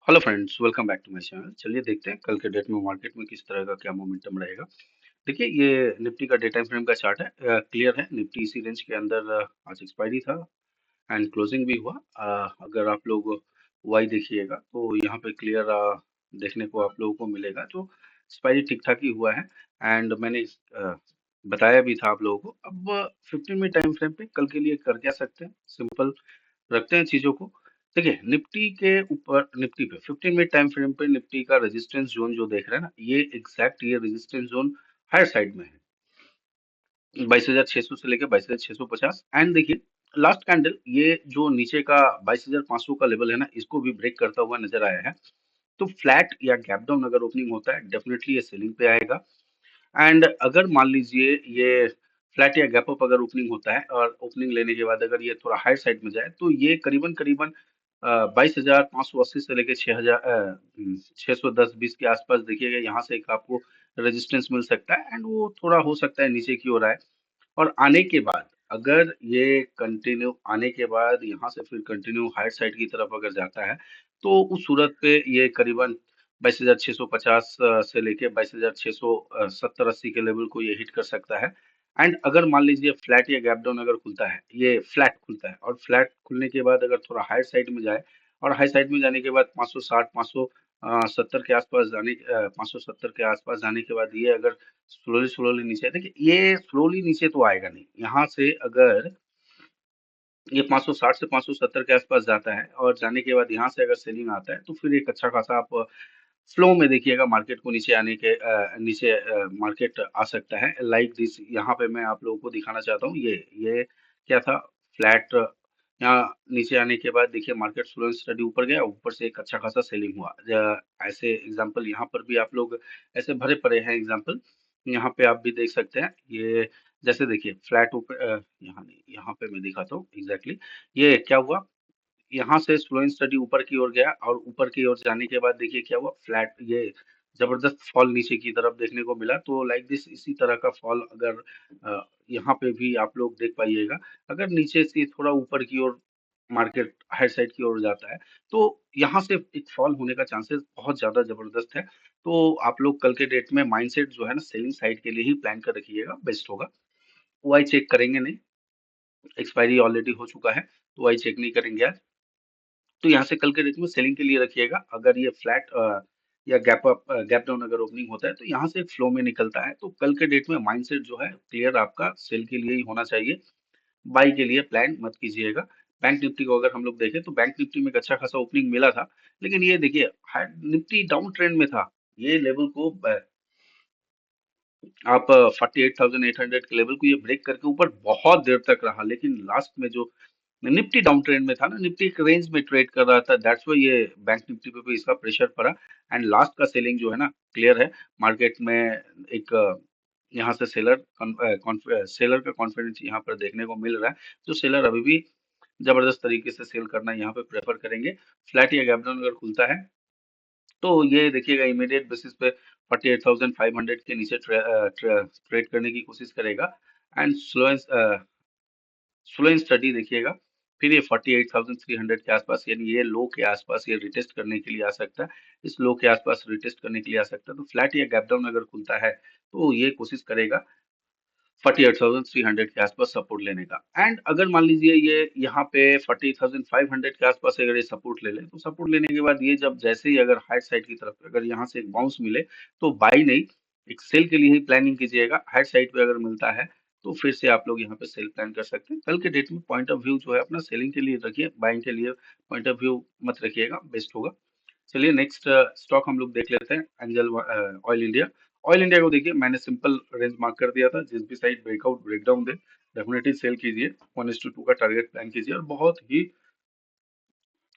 Hello friends, welcome back to my channel. चलिए देखते हैं कल के डेट में मार्केट में किस तरह का क्या मोमेंटम रहेगा। देखिए, ये निफ्टी का डे टाइम फ्रेम का चार्ट है। क्लियर है, निफ्टी इसी रेंज के अंदर आज एक्सपायरी था एंड क्लोजिंग भी हुआ। अगर आप लोग वाई देखिएगा तो यहाँ पे क्लियर देखने को आप लोगों को मिलेगा। तो एक्सपायरी ठीक ठाक ही हुआ है एंड मैंने बताया भी था आप लोगों को। अब 15 मिनट टाइम फ्रेम पे कल के लिए कर क्या सकते हैं, सिंपल रखते हैं चीजों को। देखिए, निफ्टी के ऊपर, निफ्टी पे 15 मिनट टाइम फ्रेम पे निफ्टी का रेजिस्टेंस जोन जो देख रहे हैं ना, ये एग्जैक्ट ये रेजिस्टेंस जोन हायर साइड में है, 22,600 से लेकर 22,650। एंड देखिए, लास्ट कैंडल ये जो नीचे का 22,500 का लेवल है ना, इसको भी ब्रेक करता हुआ नजर आया है। तो फ्लैट या गैप डाउन अगर ओपनिंग होता है, डेफिनेटली ये सेलिंग पे आएगा। एंड अगर मान लीजिए ये फ्लैट या गैप अप अगर ओपनिंग होता है और ओपनिंग लेने के बाद अगर ये थोड़ा हाई साइड में जाए, तो ये करीबन करीबन 22,580 से लेके 6,10-20 के आसपास देखिएगा, यहाँ से एक आपको रेजिस्टेंस मिल सकता है एंड वो थोड़ा हो सकता है नीचे की ओर आए। और आने के बाद अगर ये कंटिन्यू आने के बाद यहाँ से फिर कंटिन्यू हायर साइड की तरफ अगर जाता है, तो उस सूरत पे ये करीबन 22,650 से लेके 22,670-80 के लेवल को ये हिट कर सकता है। एंड अगर मान लीजिए फ्लैट या गैप डाउन अगर खुलता है, ये फ्लैट खुलता है और फ्लैट खुलने के बाद अगर थोड़ा हायर साइड में जाए और हाई साइड में जाने के बाद 560 570 के आसपास 570 के आसपास जाने के बाद ये अगर स्लोली स्लोली नीचे, देखिए ये स्लोली नीचे तो आएगा नहीं। यहाँ से अगर ये 560 से 570 के आसपास जाता है और जाने के बाद यहाँ से अगर सेलिंग आता है, तो फिर एक अच्छा खासा आप फ्लो में देखिएगा मार्केट को नीचे आने के नीचे मार्केट आ सकता है लाइक दिस। यहाँ पे मैं आप लोगों को दिखाना चाहता हूँ, ये क्या था, फ्लैट। यहाँ नीचे आने के बाद देखिए मार्केट स्लो एंड स्टडी ऊपर गया, ऊपर से एक अच्छा खासा सेलिंग हुआ। ऐसे एग्जांपल यहाँ पर भी आप लोग ऐसे भरे पड़े हैं एग्जांपल, यहाँ पे आप भी देख सकते हैं। ये जैसे देखिए फ्लैट ऊपर, यहाँ नहीं, यहाँ पे मैं दिखाता हूँ एग्जैक्टली ये क्या हुआ। यहाँ से स्लो एंड स्टडी ऊपर की ओर गया और ऊपर की ओर जाने के बाद देखिए क्या हुआ, फ्लैट ये जबरदस्त फॉल नीचे की तरफ देखने को मिला। तो लाइक दिस इसी तरह का फॉल अगर यहाँ पे भी आप लोग देख पाइएगा, अगर नीचे से थोड़ा ऊपर की ओर मार्केट हाई साइड की ओर जाता है, तो यहाँ से एक फॉल होने का चांसेस बहुत ज्यादा जबरदस्त है। तो आप लोग कल के डेट में माइंडसेट जो है ना, सेलिंग साइड के लिए ही प्लान कर रखिएगा, बेस्ट होगा। वाई चेक करेंगे नहीं, एक्सपायरी ऑलरेडी हो चुका है, तो वाई चेक नहीं करेंगे आज। तो यहाँ से कल के डेट में सेलिंग के लिए रखिएगा। अगर ये फ्लैट या गैप अप गैप डाउन अगर ओपनिंग होता है, तो यहाँ से एक फ्लो में निकलता है, तो कल के डेट में माइंडसेट जो है क्लियर आपका सेल के लिए ही होना चाहिए, बाई के लिए प्लान मत कीजिएगा। बैंक निफ्टी को अगर हम लोग देखें, तो बैंक निफ्टी में एक अच्छा खासा ओपनिंग मिला था, लेकिन ये देखिए निफ्टी डाउन ट्रेंड में था। ये लेवल को आप 48,800 के लेवल को ये ब्रेक करके ऊपर बहुत देर तक रहा, लेकिन लास्ट में जो निफ्टी डाउन ट्रेंड में था ना, निफ्टी एक रेंज में ट्रेड कर रहा था, दैट्स व्हाई ये बैंक निफ्टी पे भी इसका प्रेशर पड़ा। एंड लास्ट का सेलिंग जो है ना, क्लियर है मार्केट में। एक यहाँ से सेलर का कॉन्फिडेंस यहाँ पर देखने को मिल रहा है। जो सेलर अभी भी जबरदस्त तरीके से सेल करना यहाँ पे प्रेफर करेंगे। फ्लैट या गैप डाउन अगर खुलता है, तो ये देखिएगा इमीडिएट बेसिस पे 48,500 के नीचे ट्रेड करने की कोशिश करेगा। एंड स्लो एंड स्टडी देखिएगा, फिर ये 48,300 के आसपास, यानी ये लो के आसपास ये रिटेस्ट करने के लिए आ सकता है। इस लो के आसपास रिटेस्ट करने के लिए आ सकता है, तो फ्लैट या गैप डाउन अगर खुलता है, तो ये कोशिश करेगा 48,300 के आसपास सपोर्ट लेने का। एंड अगर मान लीजिए ये यहाँ पे 40,500 के आसपास अगर ये सपोर्ट ले ले, तो सपोर्ट लेने के बाद ये जब जैसे ही अगर हाइट साइड की तरफ अगर यहाँ से एक बाउंस मिले, तो बाई नहीं, एक सेल के लिए ही प्लानिंग कीजिएगा। हाइट साइड पे अगर मिलता है, तो फिर से आप लोग यहाँ पे सेल प्लान कर सकते हैं। कल के डेट में पॉइंट ऑफ व्यू जो है अपना सेलिंग के लिए रखिए, बाइंग के लिए पॉइंट ऑफ व्यू मत रखिएगा, बेस्ट होगा। चलिए नेक्स्ट स्टॉक हम लोग देख लेते हैं, angel oil India. Oil India को देखिए, मैंने सिंपल रेंज मार्क कर दिया था, जिस भी side breakout breakdown they definitely sell कीजिए, 1:2 का टारगेट प्लान कीजिए। और बहुत ही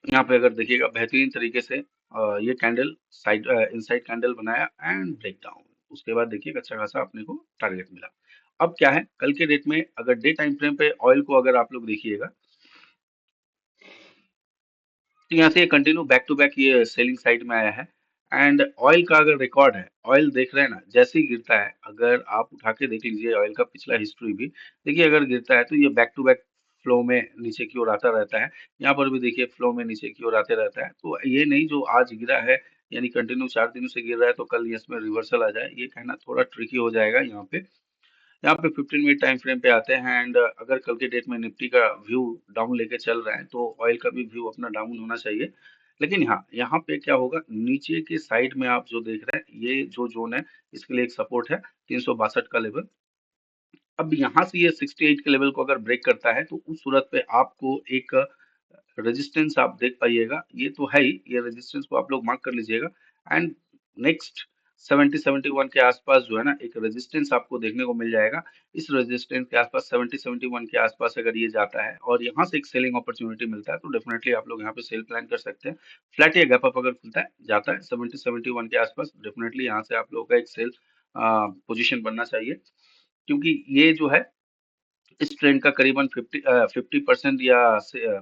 यहाँ पे अगर देखिएगा बेहतरीन तरीके से ये कैंडल साइड इनसाइड कैंडल बनाया एंड ब्रेकडाउन, उसके बाद देखिए अच्छा खासा अपने को टारगेट मिला। अब क्या है, कल के डेट में अगर डे टाइम फ्रेम पे ऑयल को अगर आप लोग देखिएगा, तो यहाँ से ये कंटिन्यू बैक टू बैक ये सेलिंग साइड में आया है। एंड ऑयल का अगर रिकॉर्ड है, ऑयल देख रहे हैं ना, जैसे ही गिरता है, अगर आप उठा के देख लीजिए ऑयल का पिछला हिस्ट्री भी, देखिए अगर गिरता है तो ये बैक टू बैक फ्लो में नीचे की ओर आता रहता है। यहाँ पर भी देखिए फ्लो में नीचे की ओर आते रहता है। तो ये नहीं जो आज गिरा है यानी कंटिन्यू 4 दिनों से गिर रहा है तो कल इसमें रिवर्सल आ जाए, ये कहना थोड़ा ट्रिकी हो जाएगा यहाँ पे। यहाँ पे 15 मिनट टाइम फ्रेम पे आते हैं एंड अगर कल के डेट में निफ्टी का व्यू डाउन लेके चल रहा है तो ऑयल का भी व्यू अपना डाउन होना चाहिए। लेकिन हाँ, यहाँ पे क्या होगा, नीचे के साइड में आप जो देख रहे हैं ये जो जोन है इसके लिए एक सपोर्ट है 362 का लेवल। अब यहाँ से ये 68 के लेवल को अगर ब्रेक करता है तो उस सूरत पे आपको एक रेजिस्टेंस आप देख पाइएगा, ये तो है ही, ये रेजिस्टेंस को आप लोग मार्क कर लीजिएगा। एंड नेक्स्ट 70-71 के आसपास जो है ना एक रेजिस्टेंस आपको देखने को मिल जाएगा। इस रेजिस्टेंस के आसपास 70-71 के आसपास अगर ये जाता है और यहाँ से एक सेलिंग अपॉर्चुनिटी मिलता है तो डेफिनेटली आप लोग यहाँ पे सेल प्लान कर सकते हैं। फ्लैट या गैप अप अगर खुलता है जाता है 70-71 के आसपास, डेफिनेटली यहाँ से आप लोगों का एक सेल पोजीशन बनना चाहिए, क्योंकि ये जो है इस ट्रेंड का करीबन 50% या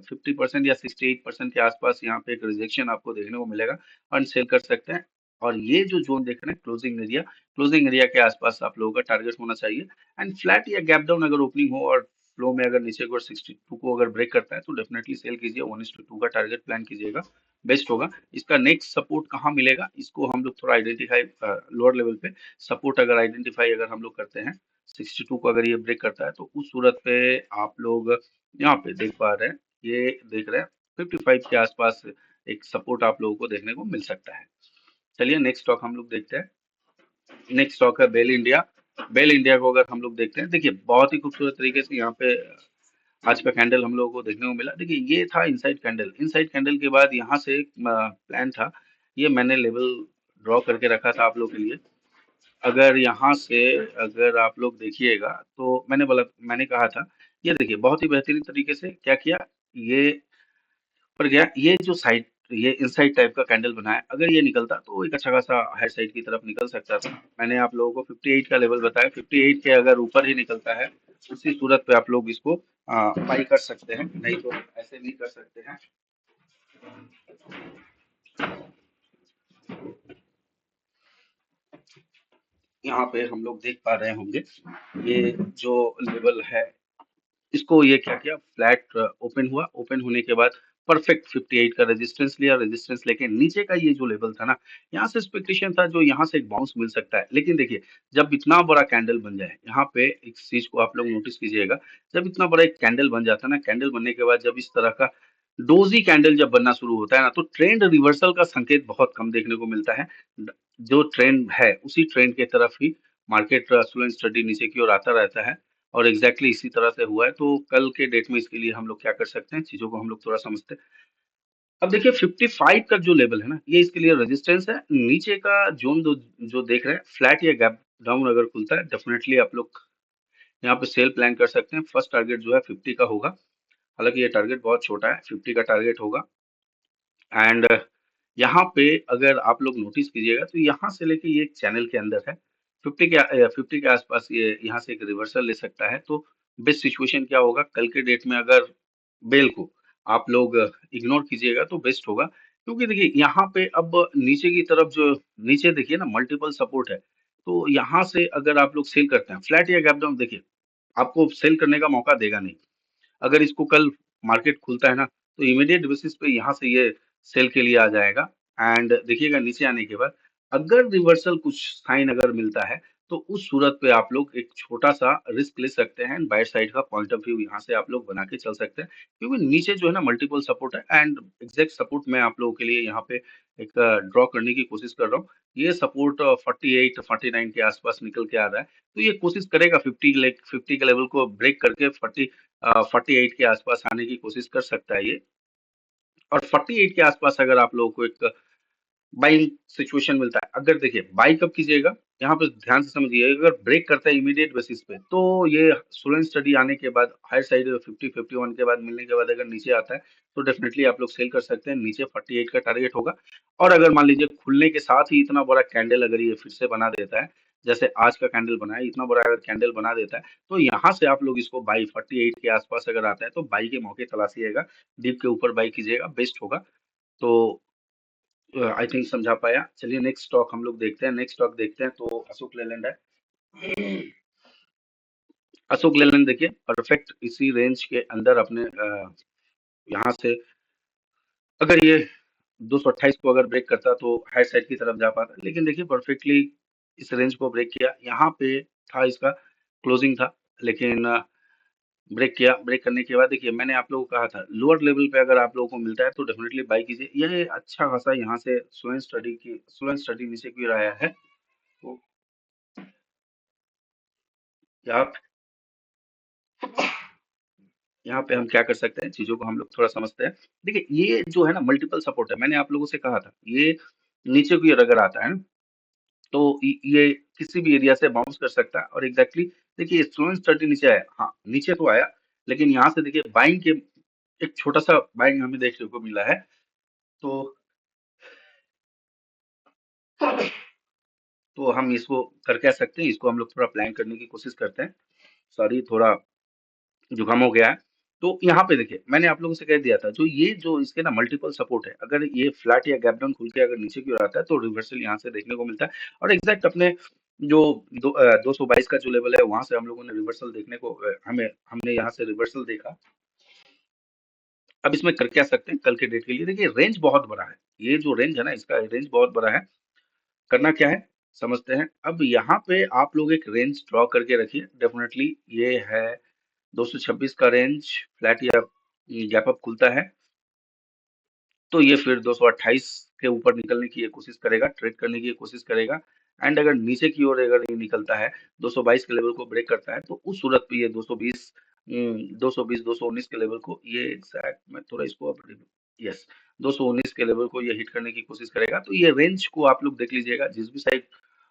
50% या 68% के आसपास यहाँ पे एक रिजेक्शन आपको देखने को मिलेगा, और सेल कर सकते हैं। और ये जो जोन देख रहे हैं क्लोजिंग एरिया के आसपास आप लोगों का टारगेट होना चाहिए। एंड फ्लैट या गैप डाउन अगर ओपनिंग हो और फ्लो में अगर नीचे की ओर 62 को अगर ब्रेक करता है तो डेफिनेटली सेल कीजिए, 1:2 का टारगेट प्लान कीजिएगा, बेस्ट होगा। इसका नेक्स्ट सपोर्ट कहाँ मिलेगा इसको हम लोग थोड़ा आइडेंटिफाई लोअर लेवल पे सपोर्ट अगर आइडेंटिफाई अगर हम लोग करते हैं 62 को अगर ये ब्रेक करता है तो उस सूरत पे आप लोग यहाँ पे देख पा रहे हैं, ये देख रहे हैं 55 के आसपास एक सपोर्ट आप लोगों को देखने को मिल सकता है। चलिए नेक्स्ट स्टॉक हम लोग देखते हैं। नेक्स्ट स्टॉक है बेल इंडिया। बेल इंडिया को अगर हम लोग देखते हैं, देखिए बहुत ही खूबसूरत तरीके से यहाँ पे आज का कैंडल हम लोगों को देखने को मिला। देखिए ये था इनसाइड कैंडल के बाद यहाँ से एक प्लान था, ये मैंने लेवल ड्रॉ करके रखा था आप लोगों के लिए। अगर यहाँ से अगर आप लोग देखिएगा तो मैंने कहा था, ये देखिए बहुत ही बेहतरीन तरीके से क्या किया, ये पर गया, ये जो साइड ये इनसाइड टाइप का कैंडल बनाया, अगर ये निकलता तो एक अच्छा खासा हाई साइड की तरफ निकल सकता था। मैंने आप लोगों को 58 का लेवल बताया, 58 के अगर ऊपर ही निकलता है उसी सूरत पे आप लोग इसको बाई कर सकते हैं, नहीं तो ऐसे नहीं कर सकते हैं। यहाँ पे हम लोग देख पा रहे होंगे ये जो लेवल है इसको ये क्या किया, फ्लैट ओपन हुआ, ओपन होने के बाद परफेक्ट 58 का रेजिस्टेंस लिया, रेजिस्टेंस लेके नीचे का ये जो लेवल था ना, यहाँ से एक्सपेक्टेशन था जो यहाँ से एक बाउंस मिल सकता है। लेकिन देखिए जब इतना बड़ा कैंडल बन जाए, यहाँ पे एक चीज को आप लोग नोटिस कीजिएगा, जब इतना बड़ा एक कैंडल बन जाता है ना, कैंडल बनने के बाद जब इस तरह का डोजी कैंडल जब बनना शुरू होता है ना तो ट्रेंड रिवर्सल का संकेत बहुत कम देखने को मिलता है। जो ट्रेंड है उसी ट्रेंड के तरफ ही मार्केट स्लो एंड स्टडी नीचे की ओर आता रहता है, और एग्जैक्टली इसी तरह से हुआ है। तो कल के डेट में इसके लिए हम लोग क्या कर सकते हैं, चीजों को हम लोग थोड़ा समझते हैं। अब देखिए 55 का जो लेवल है ना ये इसके लिए रेजिस्टेंस है, नीचे का जोन जो देख रहे हैं फ्लैट या गैप डाउन अगर खुलता है डेफिनेटली आप लोग यहाँ पे सेल प्लान कर सकते हैं। फर्स्ट टारगेट जो है 50 का होगा, हालांकि ये टारगेट बहुत छोटा है, 50 का टारगेट होगा। एंड यहाँ पे अगर आप लोग नोटिस कीजिएगा तो यहाँ से लेके ये एक चैनल के अंदर है, 50 के आसपास ये यहाँ से एक रिवर्सल ले सकता है। तो बेस्ट सिचुएशन क्या होगा, कल के डेट में अगर बेल को आप लोग इग्नोर कीजिएगा तो बेस्ट होगा, क्योंकि देखिए यहाँ पे अब नीचे की तरफ जो नीचे देखिए ना मल्टीपल सपोर्ट है, तो यहाँ से अगर आप लोग सेल करते हैं फ्लैट या गैप डाउन, देखिए आपको सेल करने का मौका देगा नहीं। अगर इसको कल मार्केट खुलता है ना तो इमीडिएट बेसिस पे यहाँ से ये सेल के लिए आ जाएगा। एंड देखिएगा नीचे आने के बाद अगर रिवर्सल कुछ साइन अगर मिलता है तो उस सूरत पे आप लोग एक छोटा सा रिस्क ले सकते हैं, बाय साइड का पॉइंट ऑफ व्यू यहाँ से आप लोग बना के चल सकते हैं, क्योंकि नीचे जो है ना मल्टीपल सपोर्ट है। एंड एग्जैक्ट सपोर्ट मैं आप लोगों के लिए यहाँ पे एक ड्रॉ करने की कोशिश कर रहा हूँ। ये सपोर्ट 48-49 के आसपास निकल के आ रहा है, तो ये कोशिश करेगा 50 के लेवल को ब्रेक करके 48 के आसपास आने की कोशिश कर सकता है ये। और 48 के आसपास अगर आप लोगों को एक बाइंग सिचुएशन मिलता है, अगर देखिए बाई कब कीजिएगा, यहाँ पे ध्यान से समझिए, अगर ब्रेक करता है इमीडिएट बेसिस पे तो ये स्लो स्टडी आने के बाद हाई साइड 50-51 के बाद मिलने के बाद अगर नीचे आता है तो डेफिनेटली आप लोग सेल कर सकते हैं, नीचे 48 का टारगेट होगा। और अगर मान लीजिए खुलने के साथ ही इतना बड़ा कैंडल अगर ये फिर से बना देता है, जैसे आज का कैंडल बना है, इतना बड़ा अगर कैंडल बना देता है तो यहाँ से आप लोग इसको बाई 48 के आसपास अगर आता है तो बाई के मौके तलाशिएगा, डीप के ऊपर बाई कीजिएगा, बेस्ट होगा। तो आई थिंक समझा पाया। चलिए नेक्स्ट स्टॉक हम लोग देखते हैं, नेक्स्ट स्टॉक देखते हैं तो अशोक लेलैंड है। अशोक लेलैंड देखिए परफेक्ट इसी रेंज के अंदर अपने यहाँ से अगर ये 228 को अगर ब्रेक करता तो हाई साइड की तरफ जा पाता, लेकिन देखिए परफेक्टली इस रेंज को ब्रेक किया। यहाँ पे था इसका क्लोजिंग था, लेकिन ब्रेक किया। ब्रेक करने के बाद देखिए मैंने आप लोगों को कहा था लोअर लेवल पे अगर आप लोगों को मिलता है तो डेफिनेटली बाई कीजिए। ये अच्छा खासा यहाँ से स्लो एंड स्टडी नीचे की ओर आया है। तो यहाँ यहाँ पे हम क्या कर सकते हैं, चीजों को हम लोग थोड़ा समझते हैं। देखिए ये जो है ना मल्टीपल सपोर्ट है, मैंने आप लोगों से कहा था ये नीचे की ओर अगर आता है ना तो ये किसी भी एरिया से बाउंस कर सकता है। और एग्जैक्टली देखिए स्लो एंड स्टडी नीचे आया, हाँ नीचे तो आया, लेकिन यहाँ से देखिए बाइंग के एक छोटा सा बाइंग हमें देखने को मिला है। तो हम इसको कर क्या सकते हैं, इसको हम लोग थोड़ा प्लान करने की कोशिश करते हैं। सॉरी थोड़ा जुकाम हो गया है। तो यहाँ पे देखिए मैंने आप लोगों से कह दिया था जो ये जो इसके ना मल्टीपल सपोर्ट है, अगर ये फ्लैट या गैप डाउन खुल के अगर नीचे की ओर आता है तो रिवर्सल यहाँ से देखने को मिलता है। और एग्जैक्ट अपने जो 222 का जो लेवल है वहां से हम लोगों ने रिवर्सल देखने को हमने यहाँ से रिवर्सल देखा। अब इसमें कर क्या सकते हैं कल के डेट के लिए, देखिए रेंज बहुत बड़ा है। ये जो रेंज है ना इसका रेंज बहुत बड़ा है। करना क्या है समझते हैं। अब यहाँ पे आप लोग एक रेंज ड्रॉ करके रखिए। डेफिनेटली ये है 226 का रेंज, फ्लैट या गैप अप खुलता है तो ये फिर 228 के ऊपर निकलने की ये कोशिश करेगा, ट्रेड करने की ये कोशिश करेगा। एंड अगर नीचे की ओर अगर ये निकलता है 222 के लेवल को ब्रेक करता है तो उस सूरत पे ये 220 219 के लेवल को ये एग्जैक्ट मैं थोड़ा इसको यस 219 के लेवल को ये हिट करने की कोशिश करेगा। तो ये रेंज को आप लोग देख लीजिएगा, जिस भी साइड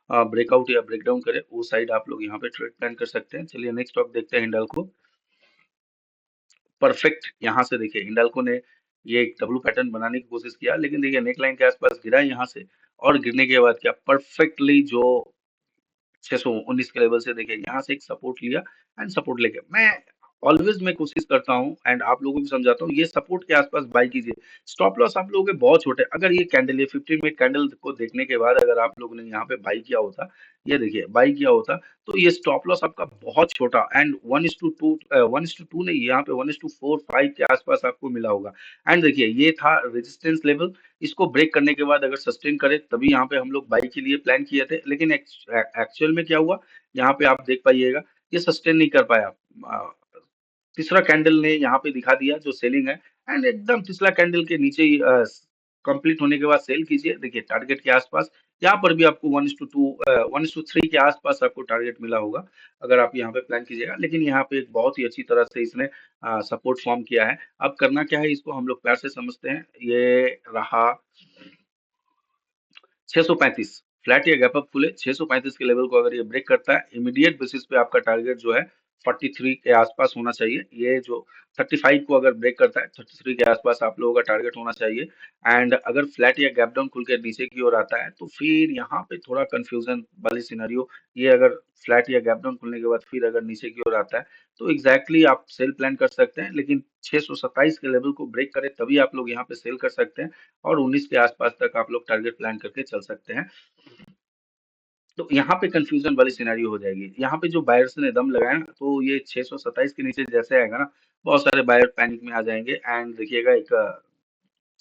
ब्रेकआउट या ब्रेकडाउन करे वो साइड आप लोग यहाँ पे ट्रेड प्लान कर सकते हैं। चलिए नेक्स्ट स्टॉक देखते हैं हिंडाल्को। परफेक्ट यहाँ से देखिए हिंडाल्को ने ये एक डब्लू पैटर्न बनाने की कोशिश किया, लेकिन देखिए नेक लाइन के आसपास गिरा यहाँ से। और गिरने के बाद क्या परफेक्टली जो 619 के लेवल से देखिए यहाँ से एक सपोर्ट लिया एंड सपोर्ट लेके मैं कोशिश करता हूँ एंड आप लोगों को भी समझाता हूँ, ये सपोर्ट के आसपास बाई कीजिए। स्टॉप लॉस आप लोगों के बहुत छोटे, अगर ये कैंडल ये 15 मिनट कैंडल को देखने के बाद अगर आप लोगों ने यहाँ पे बाई किया होता, ये देखिए बाई किया होता तो ये स्टॉप लॉस आपका बहुत छोटा एंड 1:2 नहीं, यहाँ पे 1:4 5 के आसपास आपको मिला होगा। एंड देखिए ये था रेजिस्टेंस लेवल, इसको ब्रेक करने के बाद अगर सस्टेन करे तभी यहाँ पे हम लोग बाई के लिए प्लान किए थे, लेकिन एक्चुअल में क्या हुआ यहाँ पे आप देख पाइएगा ये सस्टेन नहीं कर पाया। तीसरा कैंडल ने यहाँ पे दिखा दिया जो सेलिंग है एंड एकदम तीसरा कैंडल के नीचे ही कंप्लीट होने के बाद सेल कीजिए। देखिए टारगेट के आसपास यहाँ पर भी आपको 1:3 के आसपास आपको टारगेट मिला होगा अगर आप यहाँ पे प्लान कीजिएगा। लेकिन यहाँ पे एक बहुत ही अच्छी तरह से इसने सपोर्ट फॉर्म किया है। अब करना क्या है इसको हम लोग प्यार से समझते हैं। ये रहा 635 फ्लैट या गैप अप खुले 635 के लेवल को अगर ये ब्रेक करता है इमीडिएट बेसिस पे आपका टारगेट जो है 43 के आसपास होना चाहिए। ये जो 35 को अगर ब्रेक करता है 33 के आसपास आप लोगों का टारगेट होना चाहिए। एंड अगर फ्लैट या गैप डाउन खुल के नीचे की ओर आता है तो फिर यहाँ पे थोड़ा कंफ्यूजन वाली सिनेरियो, ये अगर फ्लैट या गैप डाउन खुलने के बाद फिर अगर नीचे की ओर आता है तो एग्जैक्टली आप सेल प्लान कर सकते हैं, लेकिन 627 के लेवल को ब्रेक करे तभी आप लोग यहाँ पे सेल कर सकते हैं और 19 के आसपास तक आप लोग टारगेट प्लान करके चल सकते हैं। तो यहाँ पे कंफ्यूजन वाली सिनेरियो हो जाएगी। यहाँ पे जो बायर्स ने दम लगाया ना तो ये 627 के नीचे जैसे आएगा ना बहुत सारे बायर पैनिक में आ जाएंगे एंड देखिएगा एक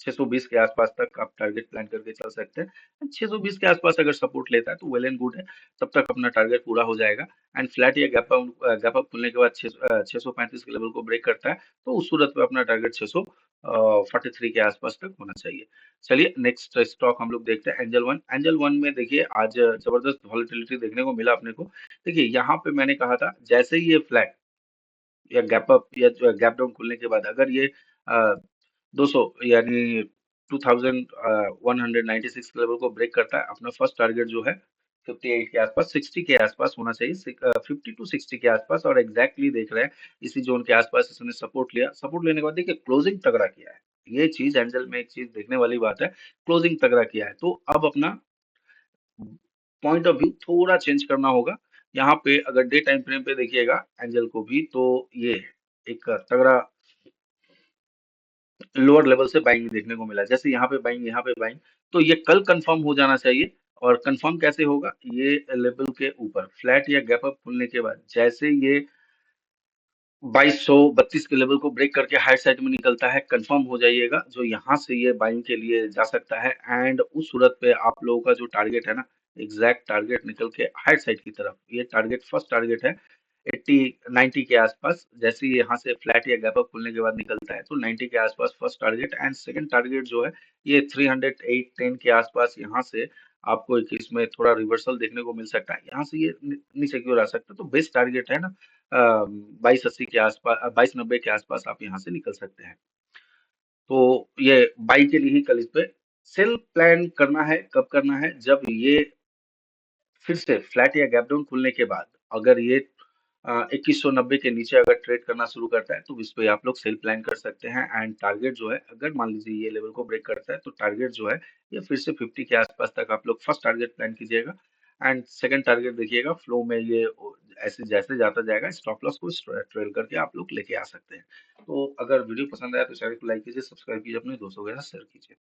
620 के आसपास तक आप टारगेट प्लान करके चल सकते हैं। 620 के आसपास अगर सपोर्ट लेता है तो वेल एंड गुड है, तब तक अपना टारगेट पूरा हो जाएगा। एंड फ्लैट या गैप अप खुलने के बाद 635 के लेवल को ब्रेक करता है तो उस सूरत में अपना टारगेट 643 के आसपास तक होना चाहिए। चलिए नेक्स्ट स्टॉक हम लोग देखते हैं एंजल वन में देखिए आज जबरदस्त वॉलेटिलिटी देखने को मिला अपने को। देखिए यहाँ पे मैंने कहा था जैसे ही ये फ्लैट या गैप अप या गैप डाउन खुलने के बाद अगर ये 200 यानी 2196 लेवल को ब्रेक करता है, अपना फर्स्ट टारगेट जो है 58 के आसपास 60 के आसपास होना चाहिए, 50 टू 60 के आसपास। और एग्जैक्टली देख रहे हैं इसी जोन के आसपास इसने सपोर्ट लिया। सपोर्ट लेने के बाद देखिए क्लोजिंग तगड़ा किया है। ये चीज एंजल में एक चीज देखने वाली बात है, क्लोजिंग तगड़ा किया है। तो अब अपना पॉइंट ऑफ व्यू थोड़ा चेंज करना होगा। यहाँ पे अगर डे टाइम फ्रेम पे देखिएगा एंजल को भी तो ये एक तगड़ा लोअर लेवल से बाइंग देखने को मिला। जैसे यहाँ पे बाइंग तो ये कल कंफर्म हो जाना चाहिए। और कंफर्म कैसे होगा, ये लेवल के ऊपर फ्लैट या गैप अप खुलने के बाद जैसे ये 2232 के लेवल को ब्रेक करके हाई साइड में निकलता है, कंफर्म हो जाइएगा जो यहाँ से ये बाइंग के लिए जा सकता है। एंड उस सूरत पे आप लोगों का जो टारगेट है ना, एग्जैक्ट टारगेट निकल के हाई साइड की तरफ, ये टारगेट फर्स्ट टारगेट है 80 90 के आसपास। जैसे ही यहाँ से फ्लैट या गैप अप खुलने के बाद निकलता है तो 90 के आसपास first target, and second target जो है ये 308 10 के आसपास। यहाँ से आपको एक इसमें थोड़ा रिवर्सल देखने को मिल सकता है, यहाँ से ये नीचे की ओर आ सकता है। तो बेस्ट टारगेट है ना 2280 के आसपास, 2290 के आसपास आप यहाँ से निकल सकते हैं। तो ये बाई के लिए ही कल इस पे सेल प्लान करना है। कब करना है? जब ये फिर से फ्लैट या गैप डाउन खुलने के बाद अगर ये 2190 के नीचे अगर ट्रेड करना शुरू करता है तो इस पे आप लोग सेल प्लान कर सकते हैं। एंड टारगेट जो है, अगर मान लीजिए ये लेवल को ब्रेक करता है तो टारगेट जो है ये फिर से 50 के आसपास तक आप लोग फर्स्ट टारगेट प्लान कीजिएगा। एंड सेकंड टारगेट देखिएगा फ्लो में ये ऐसे जैसे जाता जाएगा स्टॉप लॉस को ट्रेल करके आप लोग लेके आ सकते हैं। तो अगर वीडियो पसंद आया तो चैनल को लाइक कीजिए, सब्सक्राइब कीजिए, अपने दोस्तों के साथ शेयर कीजिए।